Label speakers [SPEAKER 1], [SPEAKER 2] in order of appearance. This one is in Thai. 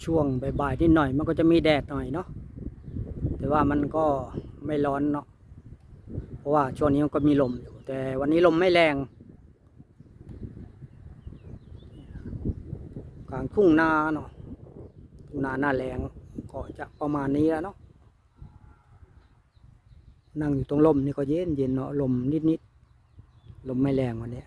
[SPEAKER 1] ช่วงบ่ายๆนิดหน่อยมันก็จะมีแดดหน่อยเนาะแต่ว่ามันก็ไม่ร้อนเนาะเพราะว่าช่วงนี้มันก็มีลมอยู่แต่วันนี้ลมไม่แรงกลางทุ่งนาเนาะทุ่งนาหน้าแรงก็จะประมาณนี้แล้วเนาะนั่งอยู่ตรงลมนี่ก็เย็นเนาะลมนิดๆลมไม่แรงวันนี้